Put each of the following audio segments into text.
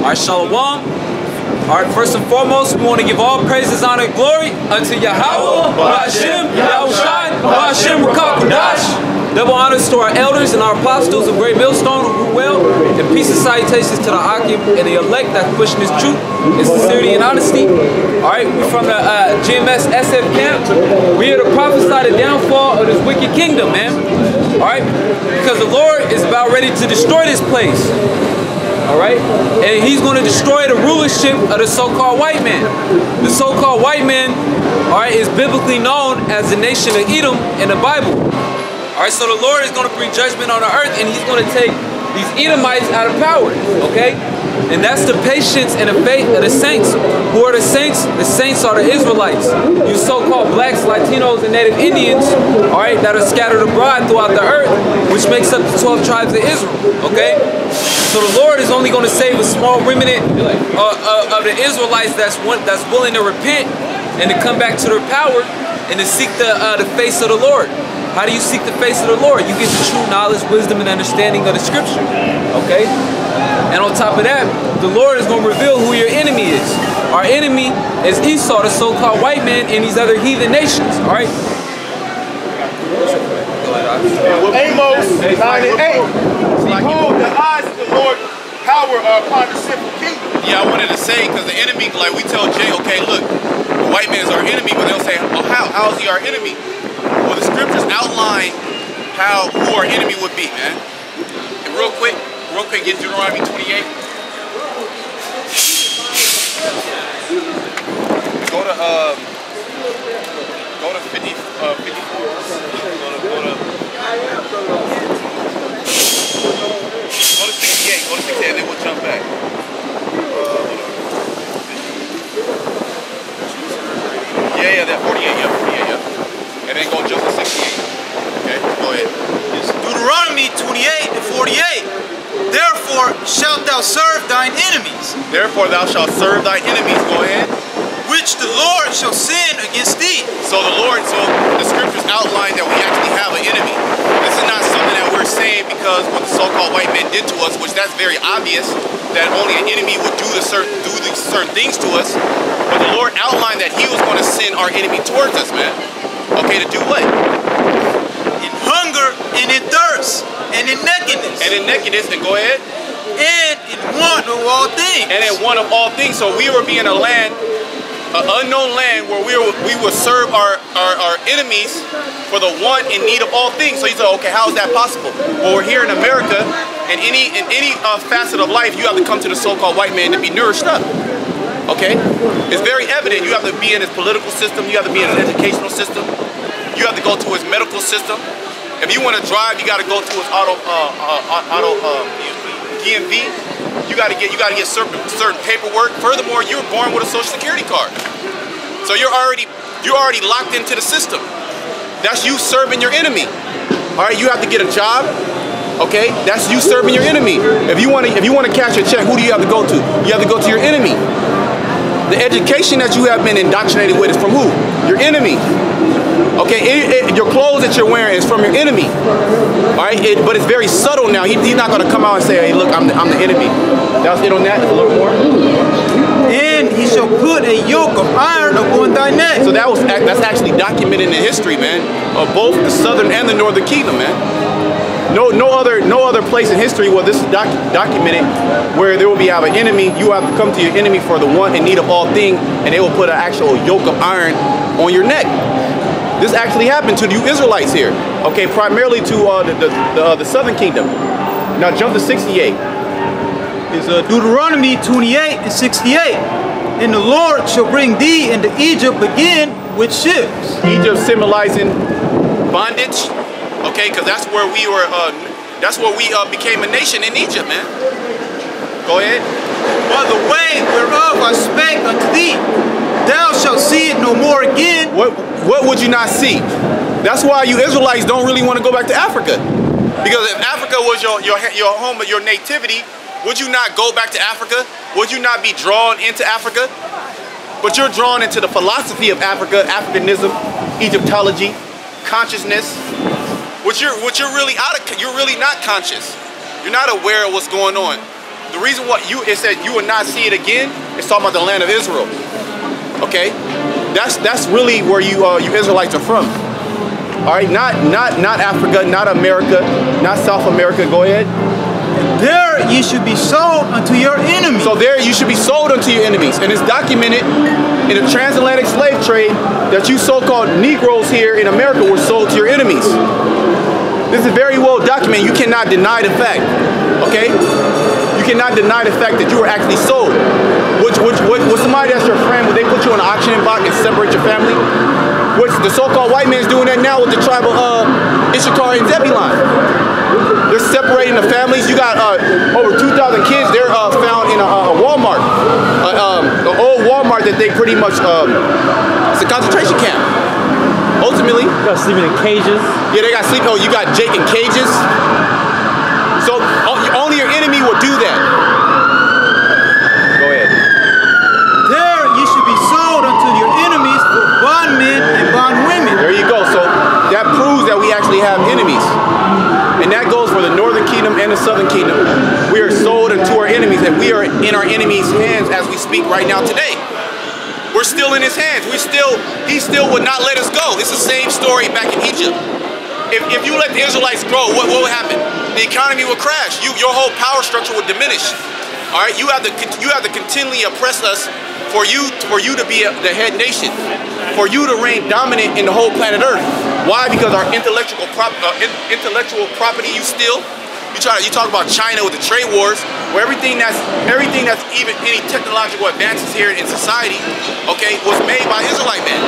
Alright, shalom. Alright, first and foremost, we want to give all praises, honor, and glory unto Yahweh, Ba'ashem, Yahushai, Ba'ashem, Rakah Kudash. Double honors to our elders and our apostles of Great Millstone who grew well, and peace and salutations to the Akim and the elect that's pushing this truth in sincerity and honesty. Alright, we're from the GMS SF camp. We're here to prophesy the downfall of this wicked kingdom, man. Alright, because the Lord is about ready to destroy this place. Alright, and he's going to destroy the rulership of the so-called white man. The so-called white man, alright, is biblically known as the nation of Edom in the Bible. Alright, so the Lord is going to bring judgment on the earth, and he's going to take these Edomites out of power, okay? And that's the patience and the faith of the saints. Who are the saints? The saints are the Israelites. You so-called blacks, Latinos, and Native Indians, alright, that are scattered abroad throughout the earth, which makes up the 12 tribes of Israel, okay? So the Lord is only going to save a small remnant of the Israelites that's willing to repent and to come back to their power and to seek the face of the Lord. How do you seek the face of the Lord? You get the true knowledge, wisdom, and understanding of the scripture, okay? And on top of that, the Lord is going to reveal who your enemy is. Our enemy is Esau, the so-called white man, and these other heathen nations, all right? Amos 9:8. Behold, the eyes of the Lord power are upon the sinful kingdom. Yeah, I wanted to say, because the enemy, like we tell Jay, okay, look, the white man is our enemy, but they'll say, well, how is he our enemy? Well, the scriptures outline who our enemy would be, man. And real quick, get Deuteronomy 28. Go to 54. Go to 68. Go to 68, and then we'll jump back. Yeah, that 48. Yeah, 48. Yeah. And then go jump to 68. Okay, go ahead. It's Deuteronomy 28 and 48. Therefore shalt thou serve thine enemies. Therefore thou shalt serve thy enemies. Go ahead. Which the Lord shall send against thee. So the scriptures outline that we actually have an enemy. This is not something that we're saying because what the so-called white man did to us, which that's very obvious that only an enemy would do these certain things to us. But the Lord outlined that he was going to send our enemy towards us, man. Okay, to do what? In hunger and in thirst and in nakedness. And in nakedness, and go ahead. And in want of all things. And in want of all things. So we were being a land, an unknown land where we would serve our enemies for the want and need of all things. So you say, okay, how is that possible? Well, we're here in America, and in any facet of life, you have to come to the so-called white man to be nourished up. Okay? It's very evident. You have to be in his political system. You have to be in his educational system. You have to go to his medical system. If you want to drive, you got to go to his DMV. You got to get certain paperwork. Furthermore, you were born with a Social Security card, so you're already locked into the system. That's you serving your enemy. All right, you have to get a job. Okay, that's you serving your enemy. If you want to cash a check, who do you have to go to? You have to go to your enemy. The education that you have been indoctrinated with is from who? Your enemy. Okay, your clothes that you're wearing is from your enemy. All right, but it's very subtle now. He's not going to come out and say, hey, look, I'm the enemy. That's it on that. A little more. And he shall put a yoke of iron upon thy neck. So that's actually documented in history, man, of both the southern and the northern kingdom, man. No other place in history where this is documented, where there will be an enemy. You have to come to your enemy for the want and need of all things, and they will put an actual yoke of iron on your neck. This actually happened to you Israelites here. Okay, primarily to the southern kingdom. Now jump to 68. It's Deuteronomy 28 and 68. And the Lord shall bring thee into Egypt again with ships. Egypt symbolizing bondage. Okay, because that's where we were. That's where we became a nation in Egypt, man. Go ahead. By the way whereof I spake unto thee, thou shalt see it no more again. What would you not see? That's why you Israelites don't really want to go back to Africa. Because if Africa was your home, your nativity, would you not go back to Africa? Would you not be drawn into Africa? But you're drawn into the philosophy of Africa, Africanism, Egyptology, consciousness. Which you're really you're really not conscious. You're not aware of what's going on. the reason it said you will not see it again, it's talking about the land of Israel. Okay? That's really where you Israelites are from. All right, not Africa, not America, not South America. Go ahead. There you should be sold unto your enemies. So there you should be sold unto your enemies. And it's documented in the transatlantic slave trade that you so-called Negroes here in America were sold to your enemies. This is very well documented. You cannot deny the fact. Okay? You cannot deny the fact that you were actually sold. With somebody that's your friend, would they put you in an auctioning block and separate your family? Which the so-called white man's doing that now with the tribe of Issachar and Zebulon. They're separating the families. You got over 2,000 kids. They're found in a Walmart, the old Walmart that they pretty much it's a concentration camp. Ultimately, you got sleeping in cages. Yeah, they got sleeping. Oh, you got Jake in cages. So only your enemy will do that. Go ahead. There you should be sold unto your enemies for bondmen and bondwomen. There you go. So that proves that we actually have enemies. And that goes for the northern kingdom and the southern kingdom. We are sold unto our enemies, and we are in our enemies' hands as we speak right now today. We're still in his hands. He still would not let us go. It's the same story back in Egypt. If you let the Israelites grow, what would happen? The economy would crash. Your whole power structure would diminish. All right, you have to continually oppress us for you to be the head nation, for you to reign dominant in the whole planet Earth. Why? Because our intellectual property you steal. You talk about China with the trade wars, where everything that's even any technological advances here in society, okay, was made by Israelite man.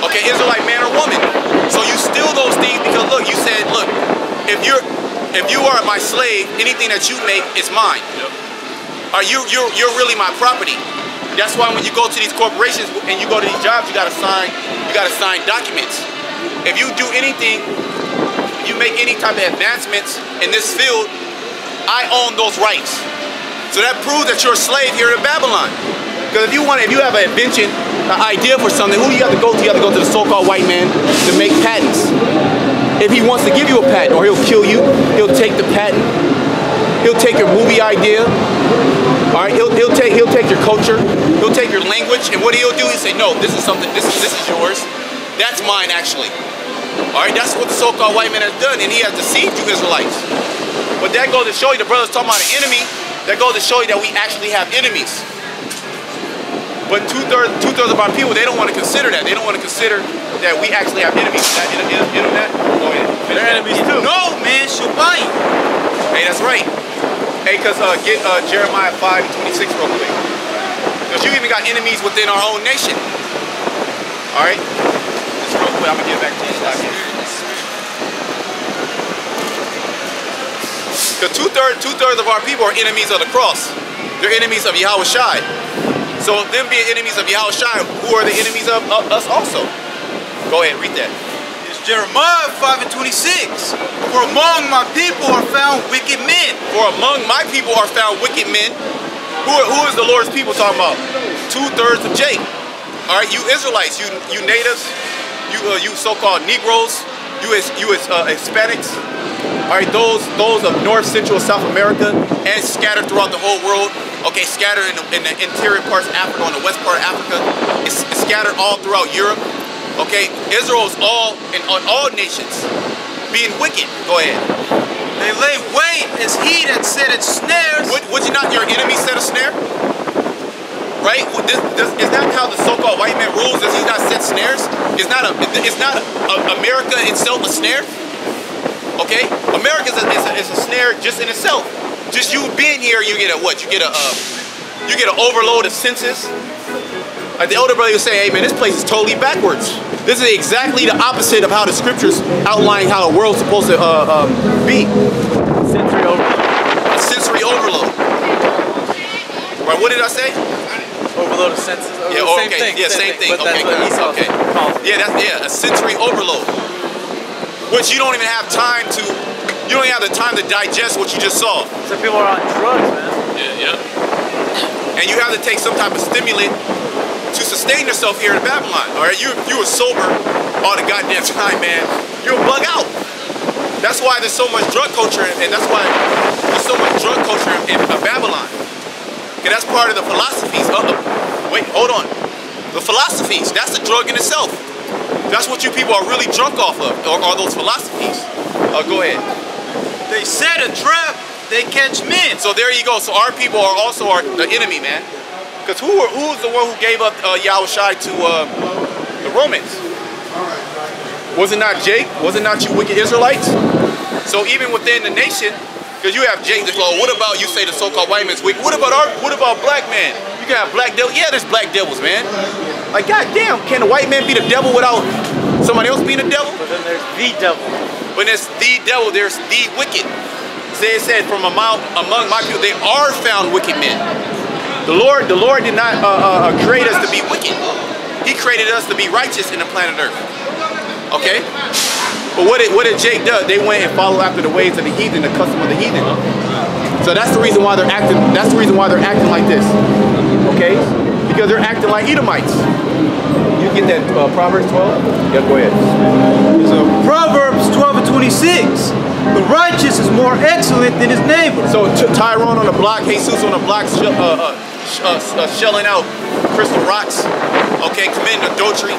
Okay, Israelite man or woman. So you steal those things because look, you said, look, if you are my slave, anything that you make is mine. You're really my property. That's why when you go to these corporations and you go to these jobs, you gotta sign documents. If you do anything, you make any type of advancements in this field, I own those rights. So that proves that you're a slave here in Babylon. Because if you have an invention, an idea for something, who do you have to go to? You have to go to the so-called white man to make patents. If he wants to give you a patent, or he'll kill you, he'll take the patent. He'll take your movie idea. All right, he'll take your culture. He'll take your language, and what he'll do is say, no, this is something. This is yours. That's mine, actually. All right, that's what the so-called white man has done, and he has deceived you Israelites. But that goes to show you, the brother's talking about an enemy. That goes to show you that we actually have enemies. But two-thirds of our people, they don't want to consider that. They don't want to consider that we actually have enemies. Internet? Go ahead. They're enemies too. No, man, Shabbat. Hey, that's right. Hey, because get Jeremiah 5:26 real quick. Because you even got enemies within our own nation. All right? Just real quick, I'm going to get back to you. Because two-thirds of our people are enemies of the cross. They're enemies of Yahweh Shai. So them being enemies of Yahweh Shai, who are the enemies of us also? Go ahead, read that. It's Jeremiah 5:26. For among my people are found wicked men. For among my people are found wicked men. Who is the Lord's people talking about? Two-thirds of Jake. All right, you Israelites, you natives, you so-called Negroes, you Hispanics. All right, those of North, Central, South America, and scattered throughout the whole world. Okay, scattered in the interior parts of Africa, on the west part of Africa. It's scattered all throughout Europe. Okay, Israel is on all nations being wicked. Go ahead. They lay wait as he that setteth snares. Would you not your enemy set a snare? Right? Is that how the so-called white man rules? Does he not set snares? Is not America itself a snare? Okay, America is a snare just in itself. Just you being here, you get a what? You get an overload of senses. Like the elder brother would say, hey man, this place is totally backwards. This is exactly the opposite of how the scriptures outline how the world's supposed to be. Sensory overload. A sensory overload. Right? What did I say? Overload of senses. Yeah. Same thing. Yeah. Same thing. But that's what Esau calls it. Yeah. A sensory overload. Which you don't even have time to. You don't even have the time to digest what you just saw. Some people are on drugs, man. Yeah. And you have to take some type of stimulant to sustain yourself here in Babylon. All right, you were sober all the goddamn time, man. You'll bug out. That's why there's so much drug culture, and that's why there's so much drug culture in Babylon. Okay, that's part of the philosophies. Wait, hold on. The philosophies, that's a drug in itself. That's what you people are really drunk off of, are those philosophies. Go ahead. They set a trap, they catch men. So there you go. So our people are also the enemy, man. Because who was the one who gave up Yahushua to the Romans? Was it not Jake? Was it not you wicked Israelites? So even within the nation, because you have Jake, what about, you say the so-called white man's wicked? What about black man? You can have black devils. Yeah, there's black devils, man. Like, goddamn, can a white man be the devil without somebody else being the devil? But then there's the devil. When there's the devil, there's the wicked. It said from among my people, they are found wicked men. The Lord did not create us to be wicked. He created us to be righteous in the planet Earth. Okay? But what did Jake do? They went and followed after the ways of the heathen, the custom of the heathen. So that's the reason why they're acting. That's the reason why they're acting like this. Okay? Because they're acting like Edomites. You get that Proverbs 12? Yeah, go ahead. So Proverbs 12 and 26. The righteous is more excellent than his neighbor. So Tyrone on the block, Jesus on the block, shelling out crystal rocks. Okay, committing adultery.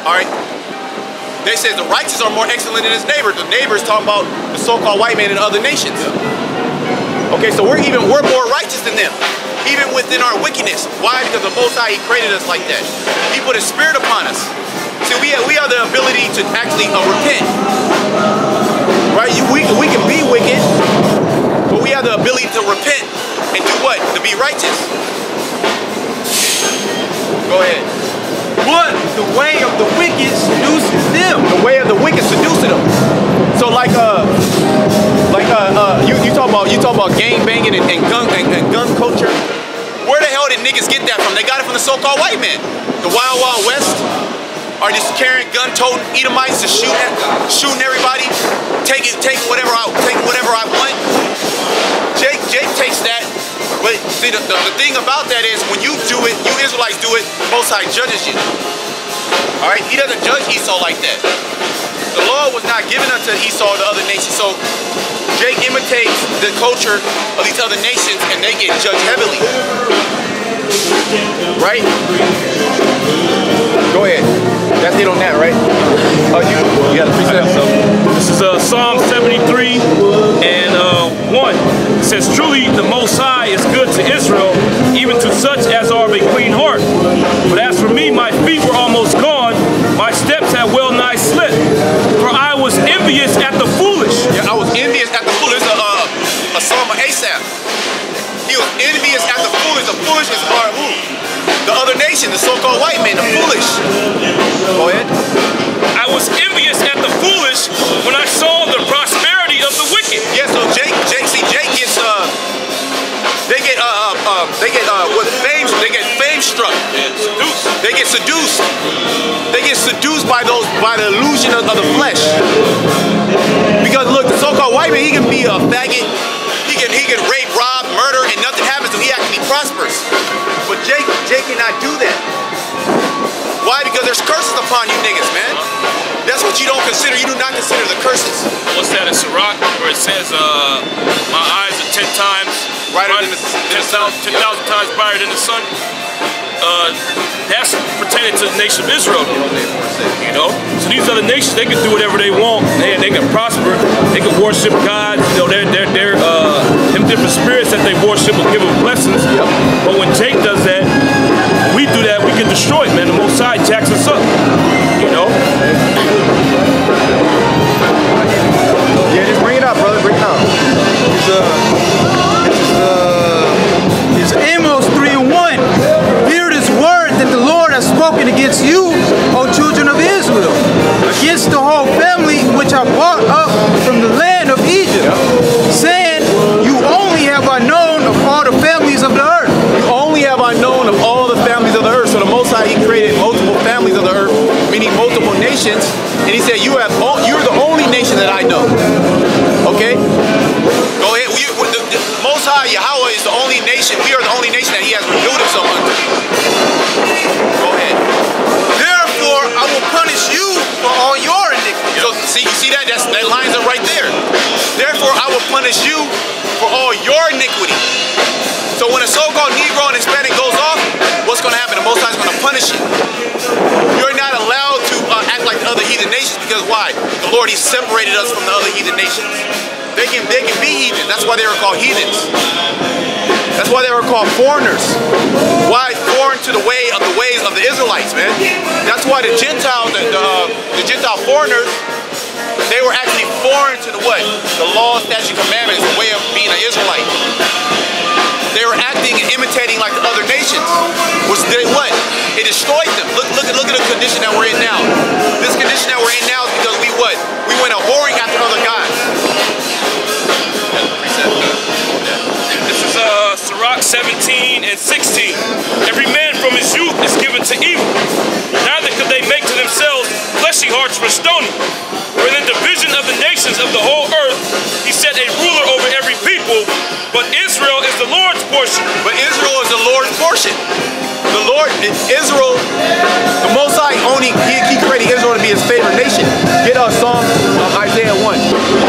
All right. They say the righteous are more excellent than his neighbor. The neighbor is talking about the so-called white man in other nations. Okay, so we're more righteous than them, even within our wickedness. Why? Because the Most High, He created us like that. He put His Spirit upon us. See, we have the ability to actually repent. Right? We can be wicked, but we have the ability to repent and do what? To be righteous. Go ahead. But the way of the wicked seduces them. The way of the wicked seduces them. So you talk about gang banging and gun culture. Where the hell did niggas get that from? They got it from the so-called white man. The Wild Wild West are just carrying gun-toting Edomites, just shooting everybody, taking whatever I want. Jake takes that. But see, the thing about that is when you do it, you Israelites do it, Most High judges you. All right, He doesn't judge Esau like that. The law was not given unto Esau or the other nations, so Jake imitates the culture of these other nations and they get judged heavily. Right? Go ahead. That's it on that, right? You got a precept. This is Psalm 73 and 1. It says, truly the Most High is good to Israel, even to such as are of a clean heart. But as for me, my feet were almost gone, my steps had well nigh slipped. For I was envious at the foolish. Yeah, I was envious at the foolish. A psalm of Asaph. He was envious at the foolish. The foolish is who? The other nation, the so-called white man, the foolish. Go ahead. I was envious at the foolish when I saw the prosperity of the wicked. Yeah, so Jake gets fame struck. Seduced. They get seduced. They get seduced by the illusion of the flesh. Because look, the so-called white man, he can be a faggot. He can rape, rob, murder, and nothing happens to him. He actually prospers. But Jake cannot do that. Why? Because there's curses upon you niggas, man. That's what you don't consider. You do not consider the curses. What's that in Sirach where it says, my eyes are 10 times brighter than the sun. 10,000 times brighter than the sun? That's pertaining to the nation of Israel, you know. So these other nations, they can do whatever they want. They can prosper. They can worship God. You know, they're them different spirits that they worship will give them blessings. But when Jake does that, when we do that, we get destroyed, man. The Most High jacks us up, you know. Yeah, just bring it up, brother. Bring it up. It's Amos 3:1. Hear this word that the Lord has spoken against you, O children of Israel, against the whole family which I brought up from the land of Egypt, saying, you only have I known of all the families of the earth. You only have I known of all the families of the earth. So the Most High, He created multiple families of the earth, meaning multiple nations, and He said, you're the only nation that I know. Okay? Go ahead. The Most High, Yahweh, is the only nation. We are the only nation that He has revealed Himself unto. Go ahead. Therefore, I will punish you for all your iniquities. So, see, you see that? That lines are right there. Therefore, therefore I will punish you for all your iniquity. So when a so-called Negro and Hispanic goes off, what's going to happen? The Most High is going to punish you. You're not allowed to act like the other heathen nations, because why? The Lord, He separated us from the other heathen nations. They can be heathen. That's why they were called heathens. That's why they were called foreigners. Why foreign to the ways of the Israelites, man? That's why the Gentiles, the Gentile foreigners, they were actually foreign to the what? The law, statute, commandments, the way of being an Israelite. They were acting and imitating like the other nations, which did what? It destroyed them. Look at the condition that we're in now. This condition that we're in now is because we what? We went a whoring after other gods. This is Sirach 17 and 16. Every man from his youth is given to evil. Neither could they make to themselves fleshy hearts for stony. For in the division of the nations of the whole earth, He set a ruler over every people, but Israel is the Lord's portion. But Israel is the Lord's portion. The Lord, Israel, the Most High He created Israel to be His favorite nation. Get Psalm Isaiah 1.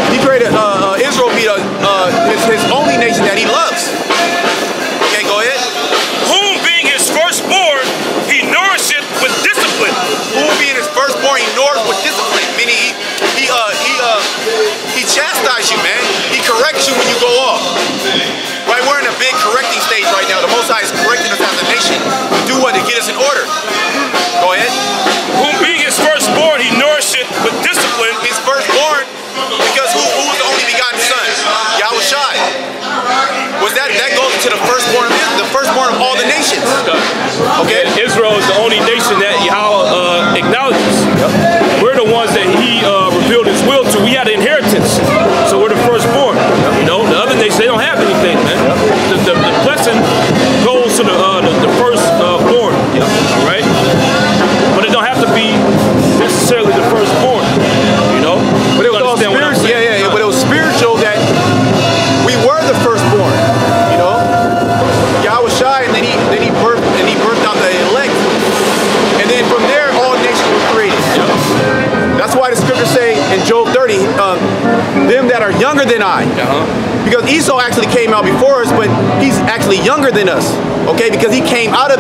He created Israel to be His only nation that He loves. Okay, go ahead. Whom being His firstborn, He nourisheth with discipline. Whom being His firstborn, He nourished with discipline. Meaning He chastises you, man. He corrects you when you go off. Right, we're in a big correcting stage right now. The Most High is correcting us as a nation. To do what? To get us in order. Go ahead. Whom being His firstborn, He nourisheth with discipline. His firstborn, because who was the only begotten son? Yahushai. Was that goes to the firstborn of all the nations. Okay. And Israel is the only nation that Yahweh acknowledges. We're the ones that He revealed His will to. We had an inheritance, so we're the firstborn. You know, the other nations, they don't have anything, man. The blessing goes to the firstborn, right? But it don't have to be necessarily the firstborn, you know. But it was all spiritual. Yeah. But it was spiritual that we were the firstborn, you know. Yahushai, and then he birthed out the elect, and then from there all nations were created. That's why the scriptures say in Job 30, them that are younger than I. Because Esau actually came out before us, but he's actually younger than us. Okay, because he came out of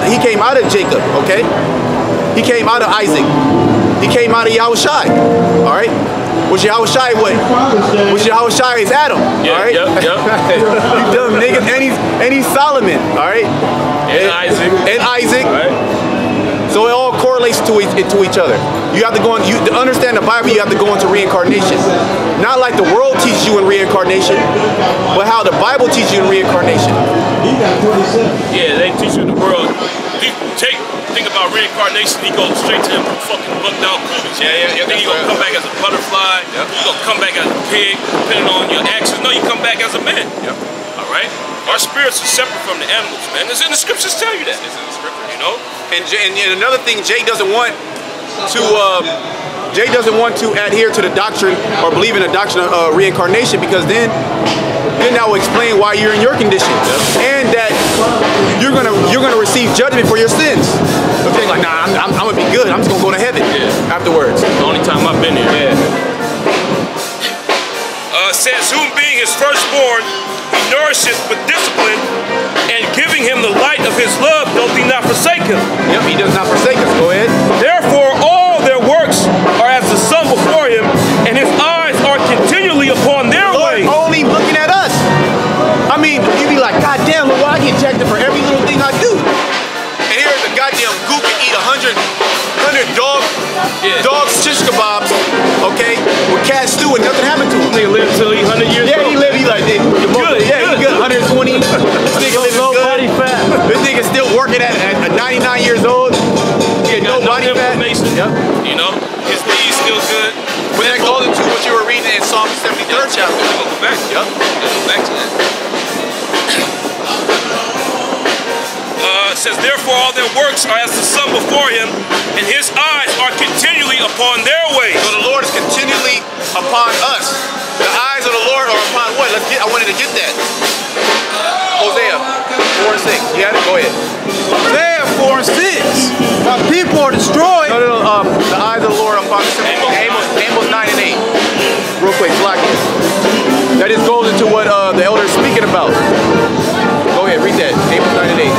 Jacob. Okay, he came out of Isaac. He came out of Yahushai. All right, which Yahushai what? Which Yahushai is Adam. Yeah, all right, you dumb niggas. And he's Solomon. All right, and Isaac. All right. So it all correlates to each other. You have to go on, to understand the Bible, you have to go into reincarnation. Not like the world teaches you in reincarnation, but how the Bible teaches you in reincarnation. Yeah, they teach you in the world. Think about reincarnation, he goes straight to them fucking bucked out cooties. Yeah. Then you gonna come back as a butterfly, you gonna come back as a pig, depending on your actions. No, you come back as a man. Alright? Our spirits are separate from the animals, man. It's in the scriptures tell you that. It's in the scripture, you know? And another thing, Jay doesn't want to adhere to the doctrine or believe in the doctrine of reincarnation, because then that will explain why you're in your condition, and that you're gonna receive judgment for your sins. But they're like, nah, I'm gonna be good. I'm just gonna go to heaven afterwards. The only time I've been here. Says, whom being His firstborn, He nourisheth with discipline, and giving him the light of His love, doth He not forsake him. Yep, He does not forsake us. Go ahead. Therefore, all their works are as the sun before Him, and His eyes are continually upon their ways. Only looking at us. I mean, you be like, God damn, Lord, I get checked for every little thing I do. And here's a goddamn gook can eat 100 dogs shish kebabs, okay, with cat stew and nothing happened to him. He lived till he's 100 years old. Yeah, he lived. He like, he's good. 120. This nigga living low good. body fat. This nigga still working at 99 years old. He had no body fat. Yep. You know, his knees still good. But that goes into what you were reading in Psalm 73rd chapter. We'll go back. Yep. We'll go back to that. It says, therefore all their works are as the sun before Him, and His eyes are continually upon their ways. So the Lord is continually upon us. The eyes of the Lord are upon what? I wanted to get that. Hosea 4:6. You have it? Go ahead. Hosea 4:6. My people are destroyed. No. The eyes of the Lord are upon us. Amos 9:8. Real quick, block it. That just goes into what the elder is speaking about. Go ahead, read that. Amos 9:8.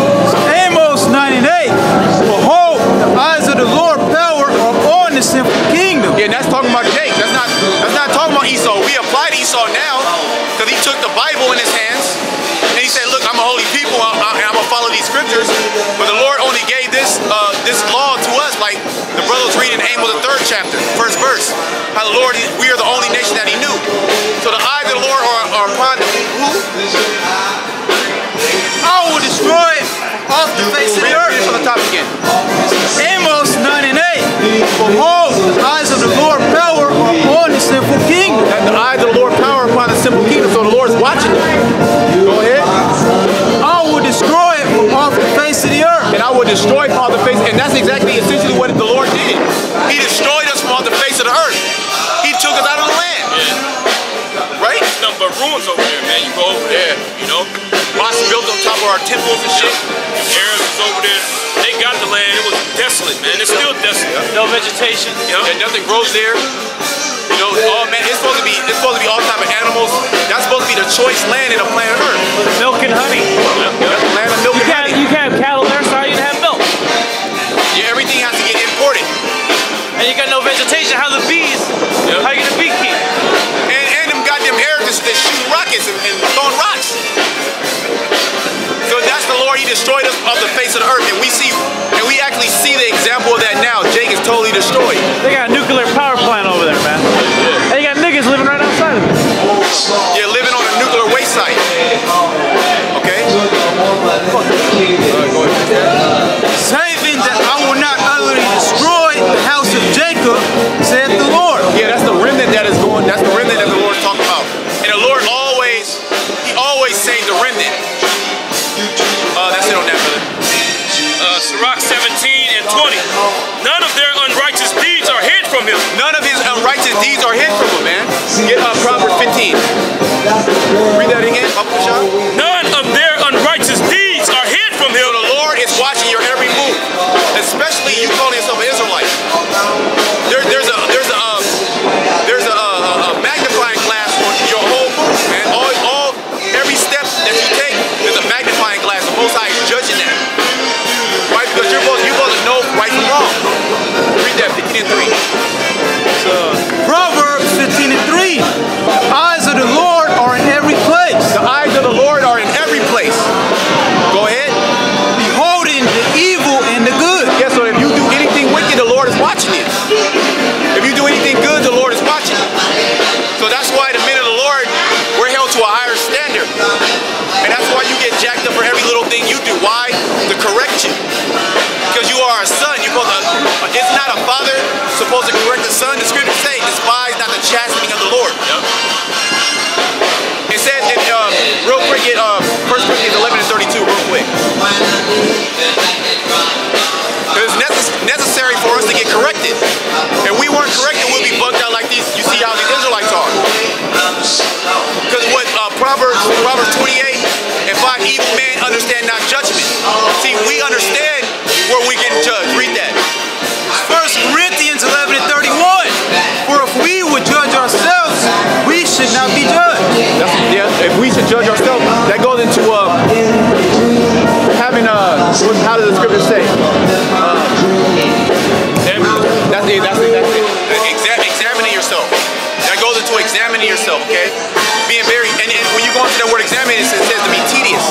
Amos 9:8. Behold, the eyes of the Lord power are upon the sinful kingdom. Yeah, and that's talking about Jake. That's not talking about Esau. We apply to Esau now because he took the Bible in his hands and he said, look, I'm a holy people and I'm gonna follow these scriptures. But the Lord only gave this law to us, like the brother was reading Amos the 3rd chapter, 1st verse. How the Lord, we are the only nation that he knew. So the eyes of the Lord are upon the who? I will destroy it off the face of the earth. Read it from the top again. Amos 9:8. Behold, the eyes of the Lord power are upon the sinful kingdom. That the eyes of the Lord power upon the simple kingdom. So the Lord's watching them. Go ahead. I will destroy it from off the face of the earth. And I will destroy from off the face. And that's exactly essentially what the Lord did. He destroyed us from off the face of the earth. He took us out of the land. Right? There's nothing but ruins over there, man. You go over there, you know. Rocks built on top of our temples and shit. Arabs was over there. They got the land. It was desolate, man. It's still desolate. No vegetation. And nothing grows there. You know, oh man, it's supposed to be all type of animals. That's supposed to be the choice land in the planet Earth. Milk and honey. That's the land of milk and honey. You can't have cattle there, so how you have milk? Yeah, everything has to get imported. And you got no vegetation. How the bees? How you gonna bee keep? And them goddamn Arabs that shoot rockets and throwing rocks. So that's the Lord. He destroyed us off the face of the earth, and we actually see the example of that now. Jake is totally destroyed. They got a nuclear power plant over there, man. And you got niggas living right outside of it. Yeah, living on a nuclear waste site. Okay. Go ahead. Saving that I will not utterly destroy the house of Jacob, said the Lord. Yeah, that's the remnant that is going. That's the remnant that the Lord is talking about. And the Lord He always saved the remnant. That's it on that, brother. Sirach 17:20. None of their unrighteous deeds are hid from him. None of his unrighteous deeds are hid from him, man. Get Proverbs 15. Read that again, Papa Sean. None of their unrighteous deeds are hid from him. So the Lord is watching your every move, especially you calling yourself an Israelite. There's a magnifying glass on your whole move, man. Every step that you take, there's a magnifying glass. The Most High is judging that, right? Because you're supposed to know right from wrong. Read that 15:3. Proverbs 15:3. The eyes of the Lord are in every place. The eyes of the Lord are in every place. Go ahead. Beholding the evil and the good. Yeah, so if you do anything wicked, the Lord is watching it. If you do anything good, the Lord is watching it. So that's why the men of the Lord, we're held to a higher standard. And that's why you get jacked up for every little thing you do. Why? To correct you. Because you are a son. It's not a father supposed to correct the son. The scriptures say, despise not the chastening of the Lord. It says, real quick, 1 Corinthians 11:32, real quick. It's necessary for us to get corrected. If we weren't corrected, we'll be bugged out like these. You see how these Israelites are. Because what Proverbs 28 and 5, evil men understand not judgment. See, we understand where we get judged. Read that. 1 Corinthians 11:31. For if we would judge ourselves, we should not be judged. If we should judge ourselves, that goes into having how does the scripture say? That's it. Examining yourself. That goes into examining yourself, okay? Being very, and when you go into that word examine, it says to be tedious.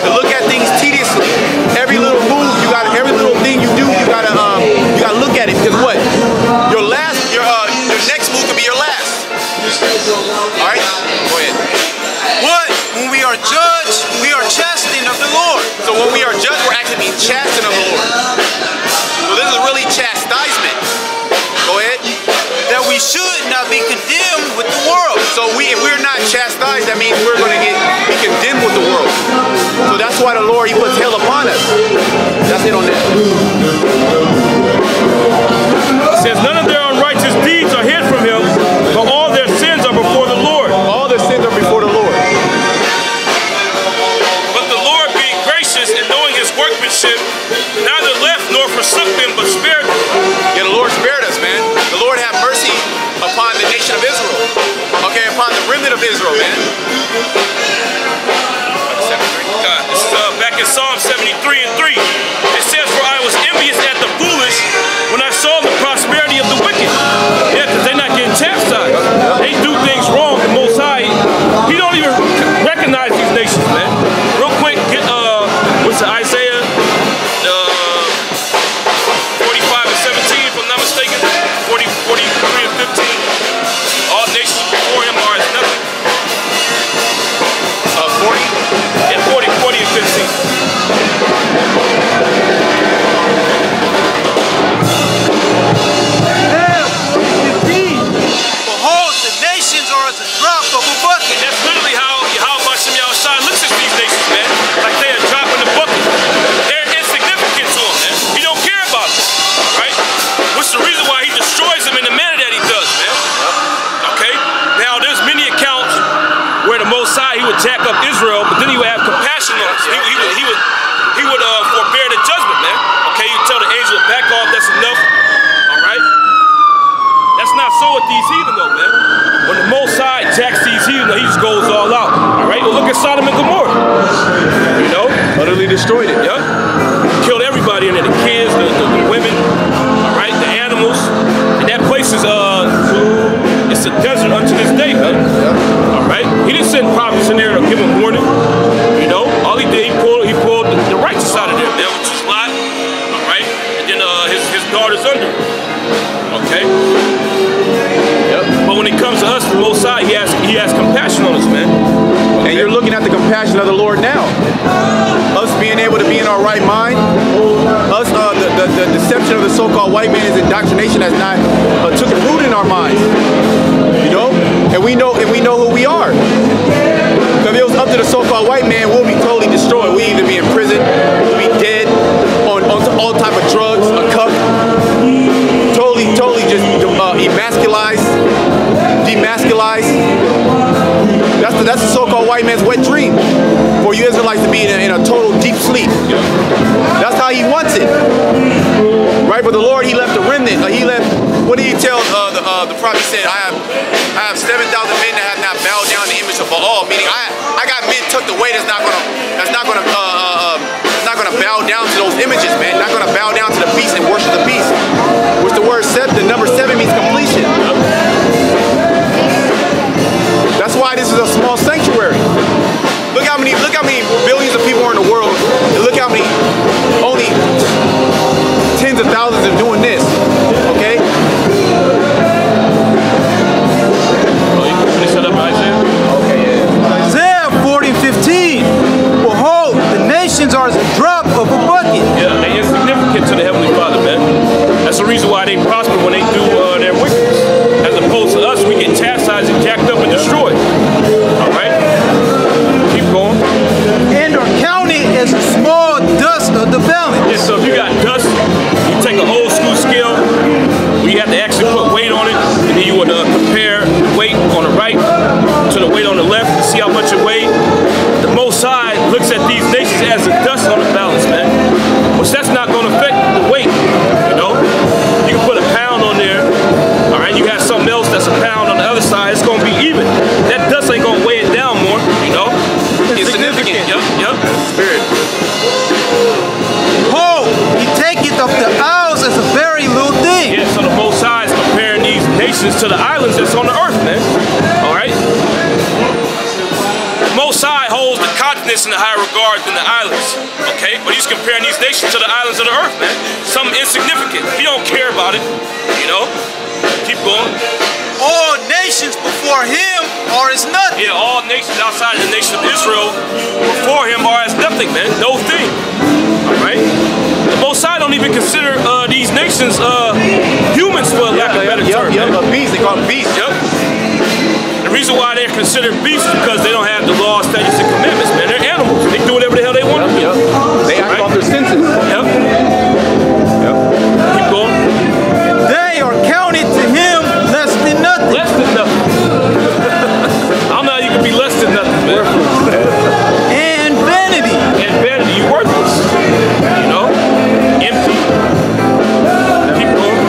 To look at things tediously. Every little move, every little thing you do, you gotta look at it, because what? Your next move could be your last. All right, go ahead. What? When we are judged, we are chastened of the Lord. So when we are judged, we're actually being chastened of the Lord. So this is really chastisement. Go ahead. That we should not be condemned with the world. So if we're not chastised, that means we're going to be condemned with the world. So that's why the Lord, He puts hell upon us. That's it on that. It says, none of their unrighteous deeds are hid from him, but all their sins are before the Lord. All their sins are before the Lord. But the Lord, being gracious and knowing his workmanship, neither left nor forsook them, but spared them. Yeah, the Lord spared us, man. The Lord had mercy upon the nation of Israel. Okay, upon the remnant of Israel, man. God, this is back in Psalm 73:3. It says, "For I was envious at the foolish when I saw the prosperity of the wicked." Yeah, because they're not getting chastised. They do things wrong. The Most High, He don't even recognize these nations, man. Real quick, get what's the Isaiah 45 and 17, if I'm not mistaken. 43 and 15. All nations before Him are as nothing. 40? Yeah, 40 and 15. Behold, the nations are as a drop of a bucket. That's literally how Hashem Yahushua looks at these nations, man. Like they are dropping the bucket. They're insignificant to Him, man. He don't care about them, right? What's the reason why He destroys them in the manner that He does, man? Okay? Now, there's many accounts where the Most High, He would jack up Israel, but then He would have compassion on us. He would forbear the judgment, man. Okay, you tell the angel to back off, that's enough. All right? That's not so with these heathen, though, man. When the Most High jacks these heathen, He just goes all out. All right? Well, look at Sodom and Gomorrah. You know? Utterly destroyed it. Yep. Killed everybody in there, the kids, the women, all right, the animals. And that place is, it's a desert unto this day, man. All right? He didn't send prophets in there to give them warning. You know? All He did, He pulled the righteous out of there, man, which is Lot. All right? And then his daughters under him. Okay? Yep. But when it comes to us, the Most High, He has compassion on us, man. Okay? And you're looking at the compassion of the Lord now. Us being able to be in our right mind. Us, the deception of the so-called white man is indoctrination has not took root in our minds. You know? And we know who we are. If it was up to the so-called white man, we'll be totally destroyed. We'll either be in prison, we'll be dead, on all type of drugs, a cup. Totally just demasculized. That's the so-called white man's wet dream. For you Israelites to be in a total deep sleep. That's how he wants it. Right? But the Lord, He left a remnant. He left, what did He tell the prophet? He said, I have 7,000 men that have not bowed down the image of Baal, meaning I got men tucked away that's not gonna bow down to those images, man. Not gonna bow down to the beast and worship the beast. Which the word the number 7 means completion. That's why this is a small sanctuary. Look how many billions of people are in the world, and look how many only tens of thousands are doing this. Okay? Isaiah 40:15. Behold, the nations are as a drop of a bucket. Yeah, they're insignificant to the Heavenly Father, man. That's the reason why they prosper when they do their wickedness. As opposed to us, we get chastised and jacked up and destroyed. All right? Keep going. And are counted as a small dust of the balance. Yeah, so if you got dust, you take an old school scale where you have to actually put weight on it, and then you would compare weight on the right to the weight on the left to see how much it weighed. The Most High looks at these nations as a dust on the balance, man. Which that's not going to affect the weight, you know? You can put a pound on there, all right? You have something else that's a pound on the other side, it's going to be even. That dust ain't going to weigh it down more, you know? It's significant. Yep. Spirit. Behold, He taketh of the isles as a very little thing. Yeah, so the Most High is comparing these nations to the islands that's on the earth, man. All right? The Most High holds the continents in a higher regard than the islands, okay? But He's comparing these nations to the islands of the earth, man. Something insignificant. He don't care about it, you know? Keep going. All nations before Him are as nothing. Yeah, all nations outside of the nation of Israel before Him are as nothing, man. No thing. All right? The Most High don't even consider these nations humans, for lack of a better term. Yep, beasts. They call them beasts. Yep. The reason why they're considered beasts is because they don't have the laws, statutes, and commandments, man. They're animals. They do whatever the hell they want to do. They act off their senses. Yep. Keep going. They are counted to Him less than nothing. Less than nothing. I don't know how you can be less than nothing, man. And vanity. And vanity, you worthless. You know? Empty. Keep going.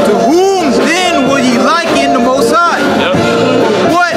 To whom then will ye liken the Most High? Yep. What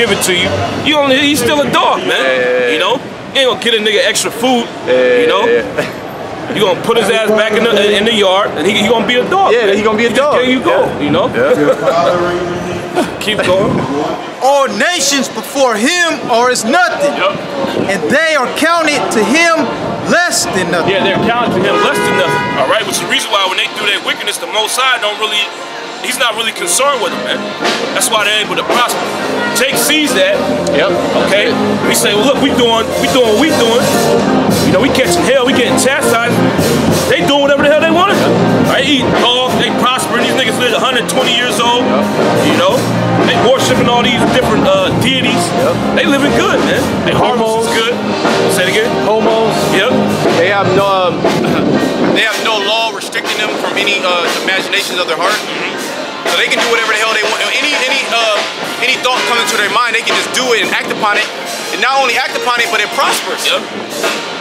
give it to you. He's still a dog, man. You know, you ain't gonna get a nigga extra food. You know, you gonna put his ass back in the yard, and he gonna be a dog. Yeah, he gonna be a dog. There you go. You know. Keep going. All nations before him are as nothing, and they are counted to him less than nothing. Yeah, they're counted to him less than nothing. All right, which is the reason why when they do their wickedness, the Most High he's not really concerned with them, man. That's why they're able to prosper. Jake sees that. Okay. We say, well, look, we doing what we doing. You know, we catching hell, we getting chastised. They doing whatever the hell they want to do. Right? Eating dogs, they prospering. These niggas live 120 years old. You know, they worshiping all these different deities. They living good, man. They harvest is good. Say it again. Homos. Yep. They have no law restricting them from any imaginations of their heart. So they can do whatever the hell they want. Any thought comes into their mind, they can just do it and act upon it. And not only act upon it, but it prospers. Yep.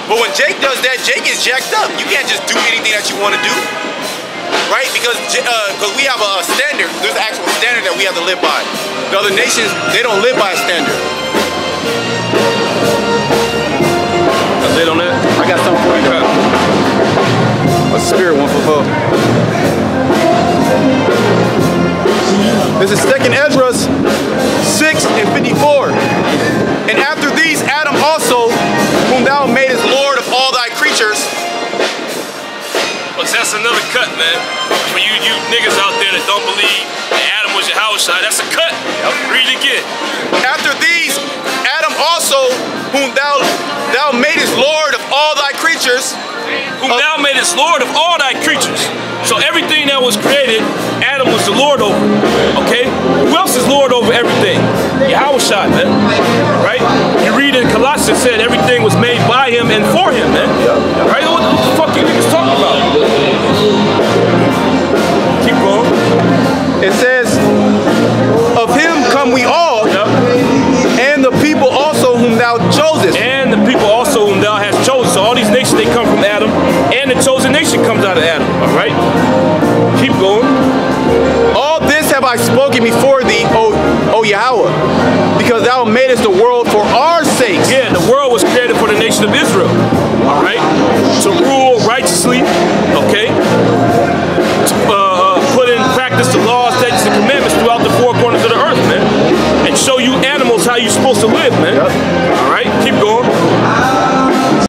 But when Jake does that, Jake is jacked up. You can't just do anything that you want to do. Right? Because we have a standard. There's an actual standard that we have to live by. The other nations, they don't live by a standard. That's it on that? I got something for you. What's the spirit one for four? This is 2nd Ezra 6:54. And after these, Adam also, whom thou madest Lord of all thy creatures. Well, that's another cut, man. For you niggas out there that don't believe that Adam was your house shot, that's a cut. Read it again. After these, Adam also, whom thou madest Lord of all thy creatures. Whom thou madest Lord of all thy creatures. So everything that was created, Adam was the Lord over. Okay? Who else is Lord over everything? Yahweh shot, man. Right? You read in Colossians, said everything was made by him and for him, man. Right? What the fuck you niggas talking about? Keep going. It says, of him come we all, and the people also whom thou chosest. And the people also whom thou hast chosen. So all these nations, they come from Adam, and the chosen nation comes out of Adam. All right? Keep going. All this have I spoken before thee, O Yahweh, because thou madest the world for our